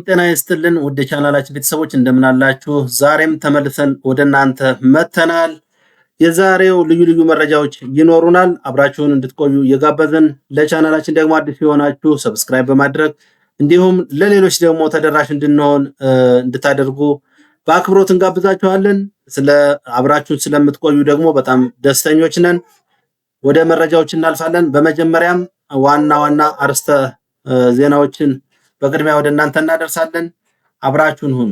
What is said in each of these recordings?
ጤና ይስጥልን ውድ ቻናላችን ቤተሰቦች እንደምን አላችሁ? ዛሬም ተመልሰን ወደ እናንተ መተናል። የዛሬው ልዩ ልዩ መረጃዎች ይኖሩናል። አብራችሁን እንድትቆዩ እየጋበዝን ለቻናላችን ደግሞ አዲስ የሆናችሁ ሰብስክራይብ በማድረግ እንዲሁም ለሌሎች ደግሞ ተደራሽ እንድንሆን እንድታደርጉ በአክብሮት እንጋብዛችኋለን። አብራችሁን ስለምትቆዩ ደግሞ በጣም ደስተኞች ነን። ወደ መረጃዎች እናልፋለን። በመጀመሪያም ዋና ዋና አርዕስተ ዜናዎችን በቅድሚያ ወደ እናንተ እናደርሳለን። አብራችሁን ሁኑ።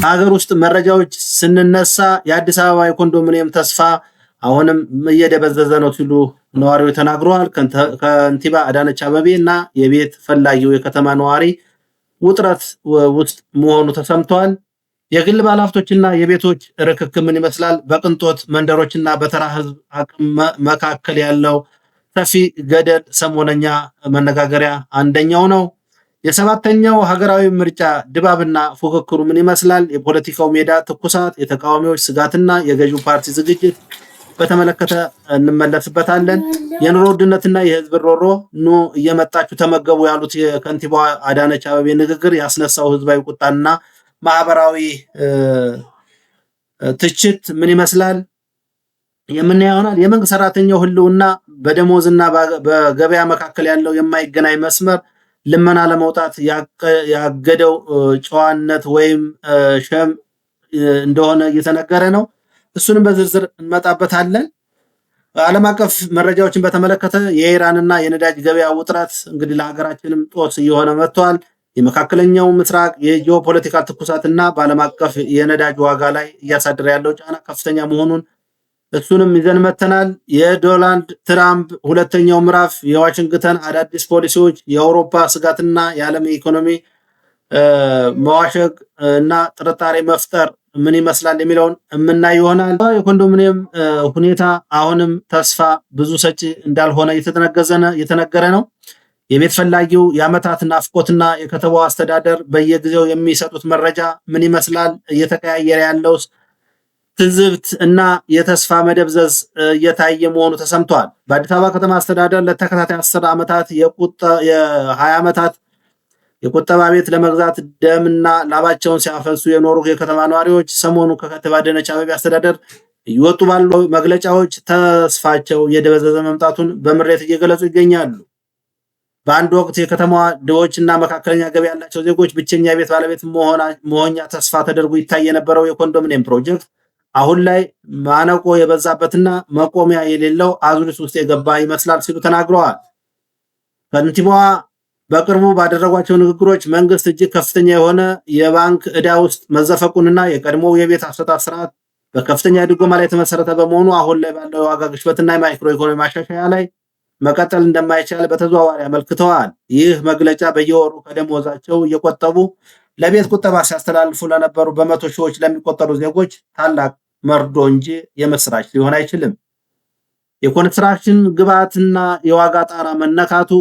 ሀገር ውስጥ መረጃዎች ስንነሳ የአዲስ አበባ የኮንዶሚኒየም ተስፋ አሁንም እየደበዘዘ ነው ሲሉ ነዋሪዎች ተናግረዋል። ከንቲባ አዳነች አቤቤ እና የቤት ፈላጊው የከተማ ነዋሪ ውጥረት ውስጥ መሆኑ ተሰምቷል። የግል ባለሀብቶችና የቤቶች ርክክብ ምን ይመስላል? በቅንጦት መንደሮችና በተራ ህዝብ አቅም መካከል ያለው ሰፊ ገደል ሰሞነኛ መነጋገሪያ አንደኛው ነው። የሰባተኛው ሀገራዊ ምርጫ ድባብና ፉክክሩ ምን ይመስላል? የፖለቲካው ሜዳ ትኩሳት፣ የተቃዋሚዎች ስጋትና የገዢው ፓርቲ ዝግጅት በተመለከተ እንመለስበታለን። የኑሮ ውድነትና የህዝብ ሮሮ ኑ እየመጣችሁ ተመገቡ ያሉት የከንቲባ አዳነች አቤቤ ንግግር ያስነሳው ህዝባዊ ቁጣና ማህበራዊ ትችት ምን ይመስላል የምናየው ይሆናል። የመንግስት ሰራተኛው ህልውና በደሞዝና በገበያ መካከል ያለው የማይገናኝ መስመር ልመና ለመውጣት ያገደው ጨዋነት ወይም ሸም እንደሆነ እየተነገረ ነው። እሱንም በዝርዝር እንመጣበታለን። ዓለም አቀፍ መረጃዎችን በተመለከተ የኢራንና የነዳጅ ገበያ ውጥረት እንግዲህ ለሀገራችንም ጦስ እየሆነ መጥቷል። የመካከለኛው ምስራቅ የጂኦፖለቲካል ትኩሳትና በዓለም አቀፍ የነዳጅ ዋጋ ላይ እያሳደረ ያለው ጫና ከፍተኛ መሆኑን እሱንም ይዘን መተናል። የዶናልድ ትራምፕ ሁለተኛው ምዕራፍ፣ የዋሽንግተን አዳዲስ ፖሊሲዎች፣ የአውሮፓ ስጋትና የዓለም ኢኮኖሚ መዋሸግ እና ጥርጣሬ መፍጠር ምን ይመስላል የሚለውን የምናይ ይሆናል። የኮንዶሚኒየም ሁኔታ አሁንም ተስፋ ብዙ ሰጪ እንዳልሆነ እየተነገረ ነው። የቤት ፈላጊው የዓመታት ናፍቆትና የከተማው አስተዳደር በየጊዜው የሚሰጡት መረጃ ምን ይመስላል? እየተቀያየረ ያለው ትዝብት እና የተስፋ መደብዘዝ እየታየ መሆኑ ተሰምቷል። በአዲስ አበባ ከተማ አስተዳደር ለተከታታይ 10 ዓመታት የ20 ዓመታት የቁጠባ ቤት ለመግዛት ደምና ላባቸውን ሲያፈሱ የኖሩ የከተማ ነዋሪዎች ሰሞኑ ከከንቲባ አዳነች አቤቤ አስተዳደር እየወጡ ባሉ መግለጫዎች ተስፋቸው እየደበዘዘ መምጣቱን በምሬት እየገለጹ ይገኛሉ። በአንድ ወቅት የከተማዋ ድሆችና መካከለኛ ገቢ ያላቸው ዜጎች ብቸኛ የቤት ባለቤት መሆኛ ተስፋ ተደርጎ ይታይ የነበረው የኮንዶሚኒየም ፕሮጀክት አሁን ላይ ማነቆ የበዛበትና መቆሚያ የሌለው አዙሪት ውስጥ የገባ ይመስላል ሲሉ ተናግረዋል። ከንቲባዋ በቅርቡ ባደረጓቸው ንግግሮች መንግስት እጅግ ከፍተኛ የሆነ የባንክ ዕዳ ውስጥ መዘፈቁንና የቀድሞው የቤት አሰጣጥ ስርዓት በከፍተኛ ድጎማ ላይ የተመሰረተ በመሆኑ አሁን ላይ ባለው የዋጋ ግሽበትና የማይክሮ ኢኮኖሚ ማሻሻያ ላይ መቀጠል እንደማይቻል በተዘዋዋሪ አመልክተዋል። ይህ መግለጫ በየወሩ ከደሞዛቸው እየቆጠቡ ለቤት ቁጠባ ሲያስተላልፉ ለነበሩ በመቶ ሺዎች ለሚቆጠሩ ዜጎች ታላቅ መርዶ እንጂ የምስራች ሊሆን አይችልም። የኮንስትራክሽን ግብዓትና የዋጋ ጣራ መነካቱ፣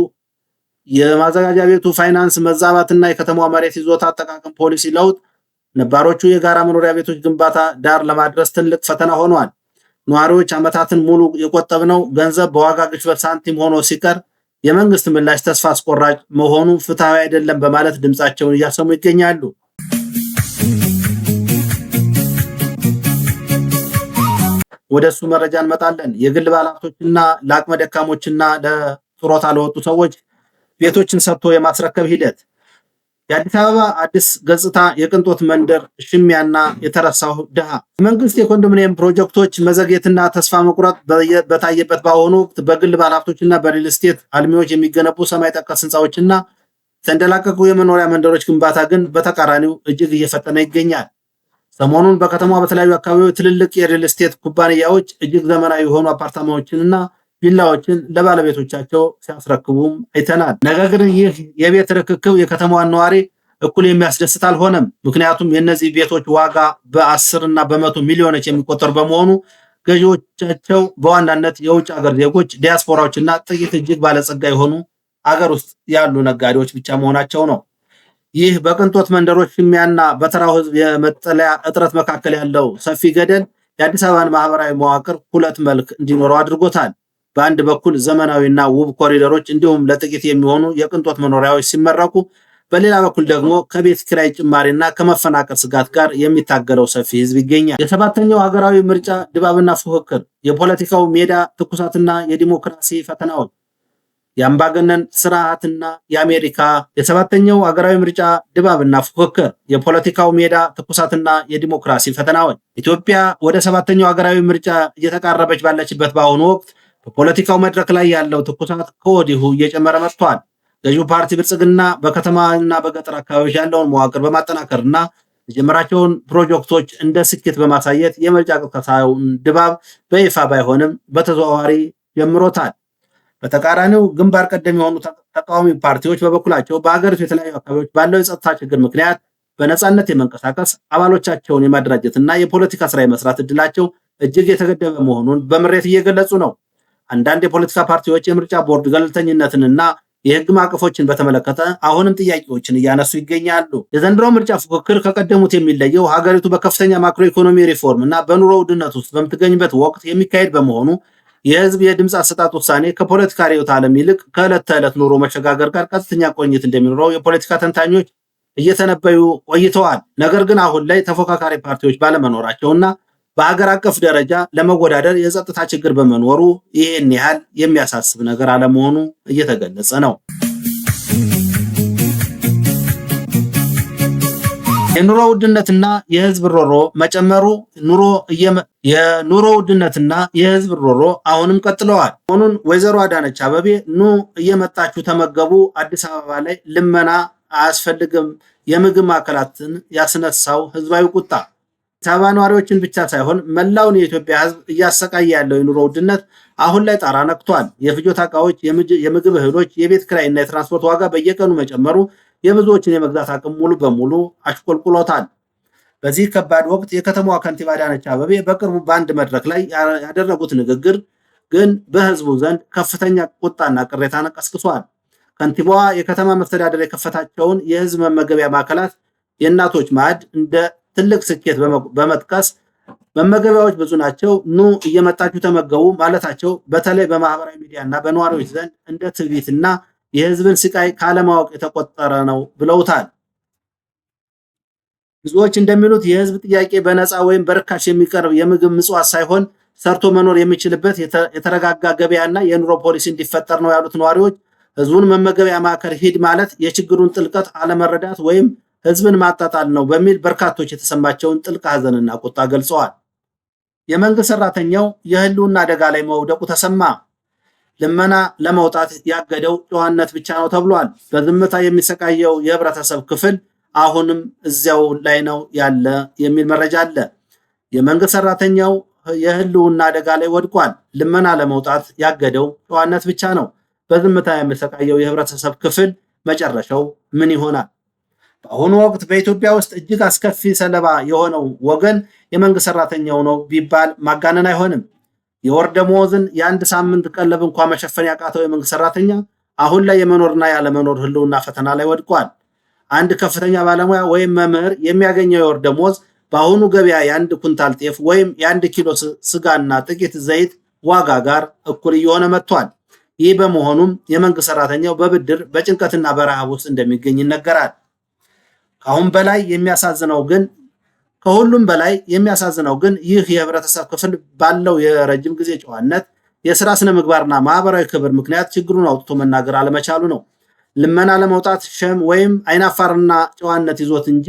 የማዘጋጃ ቤቱ ፋይናንስ መዛባትና የከተማዋ መሬት ይዞታ አጠቃቀም ፖሊሲ ለውጥ ነባሮቹ የጋራ መኖሪያ ቤቶች ግንባታ ዳር ለማድረስ ትልቅ ፈተና ሆኗል። ነዋሪዎች ዓመታትን ሙሉ የቆጠብነው ገንዘብ በዋጋ ግሽበት ሳንቲም ሆኖ ሲቀር የመንግስት ምላሽ ተስፋ አስቆራጭ መሆኑ ፍትሐዊ አይደለም በማለት ድምፃቸውን እያሰሙ ይገኛሉ። ወደ እሱ መረጃ እንመጣለን። የግል ባለሀብቶችና ለአቅመ ደካሞችና ለጡረታ ለወጡ ሰዎች ቤቶችን ሰጥቶ የማስረከብ ሂደት የአዲስ አበባ አዲስ ገጽታ የቅንጦት መንደር ሽሚያና የተረሳው ድሃ። መንግስት የኮንዶሚኒየም ፕሮጀክቶች መዘግየትና ተስፋ መቁረጥ በታየበት በአሁኑ ወቅት በግል ባለሀብቶችና በሪል ስቴት አልሚዎች የሚገነቡ ሰማይ ጠቀስ ህንፃዎችና ተንደላቀቁ የመኖሪያ መንደሮች ግንባታ ግን በተቃራኒው እጅግ እየፈጠነ ይገኛል። ሰሞኑን በከተማዋ በተለያዩ አካባቢዎች ትልልቅ የሪል ስቴት ኩባንያዎች እጅግ ዘመናዊ የሆኑ አፓርታማዎችንና ቪላዎችን ለባለቤቶቻቸው ሲያስረክቡም አይተናል። ነገር ግን ይህ የቤት ርክክብ የከተማዋን ነዋሪ እኩል የሚያስደስት አልሆነም። ምክንያቱም የእነዚህ ቤቶች ዋጋ በ10 እና በ100 ሚሊዮኖች የሚቆጠሩ በመሆኑ ገዢዎቻቸው በዋናነት የውጭ ሀገር ዜጎች፣ ዲያስፖራዎችና ጥቂት እጅግ ባለጸጋ የሆኑ አገር ውስጥ ያሉ ነጋዴዎች ብቻ መሆናቸው ነው። ይህ በቅንጦት መንደሮች ሽሚያና በተራው ህዝብ የመጠለያ እጥረት መካከል ያለው ሰፊ ገደል የአዲስ አበባን ማህበራዊ መዋቅር ሁለት መልክ እንዲኖረው አድርጎታል። በአንድ በኩል ዘመናዊና ውብ ኮሪደሮች እንዲሁም ለጥቂት የሚሆኑ የቅንጦት መኖሪያዎች ሲመረቁ፣ በሌላ በኩል ደግሞ ከቤት ኪራይ ጭማሪና ከመፈናቀል ስጋት ጋር የሚታገለው ሰፊ ህዝብ ይገኛል። የሰባተኛው ሀገራዊ ምርጫ ድባብና ፉክክር፣ የፖለቲካው ሜዳ ትኩሳትና የዲሞክራሲ ፈተናዎች፣ የአምባገነን ስርዓትና የአሜሪካ የሰባተኛው ሀገራዊ ምርጫ ድባብና ፉክክር፣ የፖለቲካው ሜዳ ትኩሳትና የዲሞክራሲ ፈተናዎች። ኢትዮጵያ ወደ ሰባተኛው ሀገራዊ ምርጫ እየተቃረበች ባለችበት በአሁኑ ወቅት በፖለቲካው መድረክ ላይ ያለው ትኩሳት ከወዲሁ እየጨመረ መጥቷል። ገዢው ፓርቲ ብልጽግና በከተማና በገጠር አካባቢዎች ያለውን መዋቅር በማጠናከርና የጀመራቸውን ፕሮጀክቶች እንደ ስኬት በማሳየት የምርጫ ቅስቀሳውን ድባብ በይፋ ባይሆንም በተዘዋዋሪ ጀምሮታል። በተቃራኒው ግንባር ቀደም የሆኑ ተቃዋሚ ፓርቲዎች በበኩላቸው በሀገሪቱ የተለያዩ አካባቢዎች ባለው የጸጥታ ችግር ምክንያት በነፃነት የመንቀሳቀስ አባሎቻቸውን የማደራጀትና የፖለቲካ ስራ የመስራት እድላቸው እጅግ የተገደበ መሆኑን በምሬት እየገለጹ ነው። አንዳንድ የፖለቲካ ፓርቲዎች የምርጫ ቦርድ ገለልተኝነትንና የህግ ማዕቀፎችን በተመለከተ አሁንም ጥያቄዎችን እያነሱ ይገኛሉ። የዘንድሮ ምርጫ ፉክክር ከቀደሙት የሚለየው ሀገሪቱ በከፍተኛ ማክሮ ኢኮኖሚ ሪፎርም እና በኑሮ ውድነት ውስጥ በምትገኝበት ወቅት የሚካሄድ በመሆኑ የህዝብ የድምፅ አሰጣጥ ውሳኔ ከፖለቲካ ርዕዮተ ዓለም ይልቅ ከዕለት ተዕለት ኑሮ መሸጋገር ጋር ቀጥተኛ ቁርኝት እንደሚኖረው የፖለቲካ ተንታኞች እየተነበዩ ቆይተዋል። ነገር ግን አሁን ላይ ተፎካካሪ ፓርቲዎች ባለመኖራቸውና በሀገር አቀፍ ደረጃ ለመወዳደር የጸጥታ ችግር በመኖሩ ይህን ያህል የሚያሳስብ ነገር አለመሆኑ እየተገለጸ ነው። የኑሮ ውድነትና የህዝብ ሮሮ መጨመሩ የኑሮ ውድነትና የህዝብ ሮሮ አሁንም ቀጥለዋል። አሁኑን ወይዘሮ አዳነች አቤቤ ኑ እየመጣችሁ ተመገቡ፣ አዲስ አበባ ላይ ልመና አያስፈልግም የምግብ ማዕከላትን ያስነሳው ህዝባዊ ቁጣ አዲስ አበባ ነዋሪዎችን ብቻ ሳይሆን መላውን የኢትዮጵያ ህዝብ እያሰቃየ ያለው የኑሮ ውድነት አሁን ላይ ጣራ ነክቷል። የፍጆታ እቃዎች፣ የምግብ እህሎች፣ የቤት ኪራይና የትራንስፖርት ዋጋ በየቀኑ መጨመሩ የብዙዎችን የመግዛት አቅም ሙሉ በሙሉ አሽቆልቁሎታል። በዚህ ከባድ ወቅት የከተማዋ ከንቲባ አዳነች አቤቤ በቅርቡ በአንድ መድረክ ላይ ያደረጉት ንግግር ግን በህዝቡ ዘንድ ከፍተኛ ቁጣና ቅሬታን ቀስቅሷል። ከንቲባዋ የከተማ መስተዳደር የከፈታቸውን የህዝብ መመገቢያ ማዕከላት የእናቶች ማዕድ እንደ ትልቅ ስኬት በመጥቀስ መመገቢያዎች ብዙ ናቸው፣ ኑ እየመጣችሁ ተመገቡ ማለታቸው በተለይ በማህበራዊ ሚዲያ እና በነዋሪዎች ዘንድ እንደ ትዕቢትና የህዝብን ስቃይ ካለማወቅ የተቆጠረ ነው ብለውታል። ብዙዎች እንደሚሉት የህዝብ ጥያቄ በነፃ ወይም በርካሽ የሚቀርብ የምግብ ምጽዋት ሳይሆን ሰርቶ መኖር የሚችልበት የተረጋጋ ገበያና የኑሮ ፖሊሲ እንዲፈጠር ነው ያሉት ነዋሪዎች ህዝቡን መመገቢያ ማዕከል ሂድ ማለት የችግሩን ጥልቀት አለመረዳት ወይም ህዝብን ማጣጣል ነው በሚል በርካቶች የተሰማቸውን ጥልቅ ሀዘንና ቁጣ ገልጸዋል። የመንግስት ሰራተኛው የህልውና አደጋ ላይ መውደቁ ተሰማ። ልመና ለመውጣት ያገደው ጨዋነት ብቻ ነው ተብሏል። በዝምታ የሚሰቃየው የህብረተሰብ ክፍል አሁንም እዚያው ላይ ነው ያለ የሚል መረጃ አለ። የመንግስት ሰራተኛው የህልውና አደጋ ላይ ወድቋል። ልመና ለመውጣት ያገደው ጨዋነት ብቻ ነው። በዝምታ የሚሰቃየው የህብረተሰብ ክፍል መጨረሻው ምን ይሆናል? በአሁኑ ወቅት በኢትዮጵያ ውስጥ እጅግ አስከፊ ሰለባ የሆነው ወገን የመንግስት ሰራተኛው ነው ቢባል ማጋነን አይሆንም። የወር ደመወዝን የአንድ ሳምንት ቀለብ እንኳ መሸፈን ያቃተው የመንግስት ሰራተኛ አሁን ላይ የመኖርና ያለመኖር ህልውና ፈተና ላይ ወድቋል። አንድ ከፍተኛ ባለሙያ ወይም መምህር የሚያገኘው የወር ደመወዝ በአሁኑ ገበያ የአንድ ኩንታል ጤፍ ወይም የአንድ ኪሎ ስጋና ጥቂት ዘይት ዋጋ ጋር እኩል እየሆነ መጥቷል። ይህ በመሆኑም የመንግስት ሰራተኛው በብድር በጭንቀትና በረሃብ ውስጥ እንደሚገኝ ይነገራል። ከሁሉም በላይ የሚያሳዝነው ግን ይህ የህብረተሰብ ክፍል ባለው የረጅም ጊዜ ጨዋነት፣ የስራ ስነ ምግባርና ማህበራዊ ክብር ምክንያት ችግሩን አውጥቶ መናገር አለመቻሉ ነው። ልመና ለመውጣት ሸም ወይም አይናፋርና ጨዋነት ይዞት እንጂ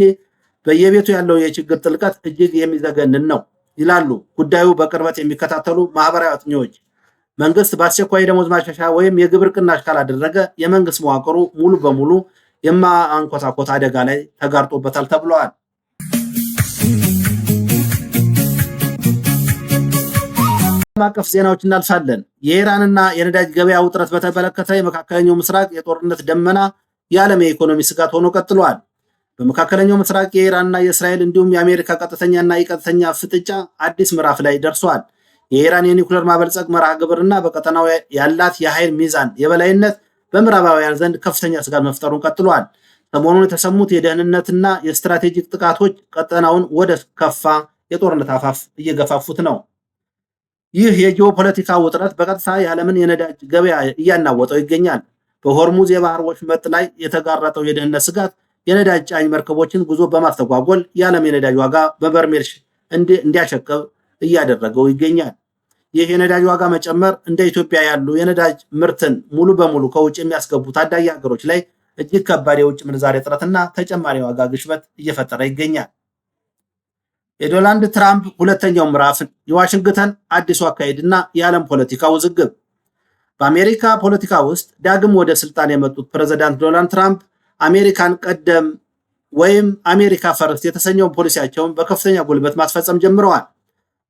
በየቤቱ ያለው የችግር ጥልቀት እጅግ የሚዘገንን ነው ይላሉ ጉዳዩ በቅርበት የሚከታተሉ ማህበራዊ አጥኚዎች። መንግስት በአስቸኳይ ደሞዝ ማሻሻያ ወይም የግብር ቅናሽ ካላደረገ የመንግስት መዋቅሩ ሙሉ በሙሉ የማንኮታኮት አደጋ ላይ ተጋርጦበታል ተብለዋል። ዓለም አቀፍ ዜናዎች እናልፋለን። የኢራንና የነዳጅ ገበያ ውጥረት በተመለከተ የመካከለኛው ምስራቅ የጦርነት ደመና የዓለም የኢኮኖሚ ስጋት ሆኖ ቀጥሏል። በመካከለኛው ምስራቅ የኢራንና የእስራኤል እንዲሁም የአሜሪካ ቀጥተኛና የቀጥተኛ ፍጥጫ አዲስ ምዕራፍ ላይ ደርሷል። የኢራን የኒውክሌር ማበልጸግ መርሃ ግብርና በቀጠናው ያላት የኃይል ሚዛን የበላይነት በምዕራባውያን ዘንድ ከፍተኛ ስጋት መፍጠሩን ቀጥሏል። ሰሞኑን የተሰሙት የደህንነትና የስትራቴጂክ ጥቃቶች ቀጠናውን ወደ ከፋ የጦርነት አፋፍ እየገፋፉት ነው። ይህ የጂኦፖለቲካ ውጥረት በቀጥታ የዓለምን የነዳጅ ገበያ እያናወጠው ይገኛል። በሆርሙዝ የባህር ወሽመጥ ላይ የተጋረጠው የደህንነት ስጋት የነዳጅ ጫኝ መርከቦችን ጉዞ በማስተጓጎል የዓለም የነዳጅ ዋጋ በበርሜል እንዲያሸቅብ እያደረገው ይገኛል። ይህ የነዳጅ ዋጋ መጨመር እንደ ኢትዮጵያ ያሉ የነዳጅ ምርትን ሙሉ በሙሉ ከውጭ የሚያስገቡ ታዳጊ ሀገሮች ላይ እጅግ ከባድ የውጭ ምንዛሬ እጥረትና ተጨማሪ ዋጋ ግሽበት እየፈጠረ ይገኛል። የዶናልድ ትራምፕ ሁለተኛው ምዕራፍ የዋሽንግተን አዲሱ አካሄድና የዓለም ፖለቲካ ውዝግብ። በአሜሪካ ፖለቲካ ውስጥ ዳግም ወደ ስልጣን የመጡት ፕሬዝዳንት ዶናልድ ትራምፕ አሜሪካን ቀደም ወይም አሜሪካ ፈርስት የተሰኘውን ፖሊሲያቸውን በከፍተኛ ጉልበት ማስፈጸም ጀምረዋል።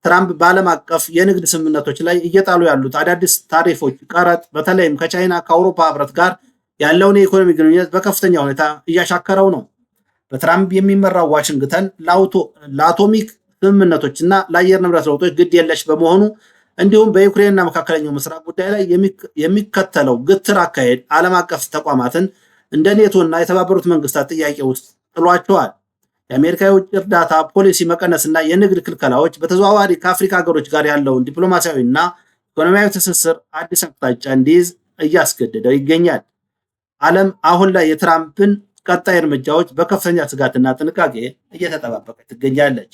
ትራምፕ በዓለም አቀፍ የንግድ ስምምነቶች ላይ እየጣሉ ያሉት አዳዲስ ታሪፎች፣ ቀረጥ በተለይም ከቻይና ከአውሮፓ ህብረት ጋር ያለውን የኢኮኖሚ ግንኙነት በከፍተኛ ሁኔታ እያሻከረው ነው። በትራምፕ የሚመራው ዋሽንግተን ለአቶሚክ ስምምነቶችና ለአየር ንብረት ለውጦች ግድ የለሽ በመሆኑ እንዲሁም በዩክሬንና መካከለኛው ምስራቅ ጉዳይ ላይ የሚከተለው ግትር አካሄድ ዓለም አቀፍ ተቋማትን እንደ ኔቶ እና የተባበሩት መንግስታት ጥያቄ ውስጥ ጥሏቸዋል። የአሜሪካ የውጭ እርዳታ ፖሊሲ መቀነስና የንግድ ክልከላዎች በተዘዋዋሪ ከአፍሪካ ሀገሮች ጋር ያለውን ዲፕሎማሲያዊና ኢኮኖሚያዊ ትስስር አዲስ አቅጣጫ እንዲይዝ እያስገደደው ይገኛል። ዓለም አሁን ላይ የትራምፕን ቀጣይ እርምጃዎች በከፍተኛ ስጋትና ጥንቃቄ እየተጠባበቀች ትገኛለች።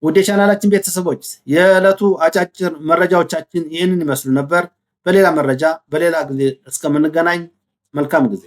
ውድ የቻናላችን ቤተሰቦች የዕለቱ አጫጭር መረጃዎቻችን ይህንን ይመስሉ ነበር። በሌላ መረጃ በሌላ ጊዜ እስከምንገናኝ መልካም ጊዜ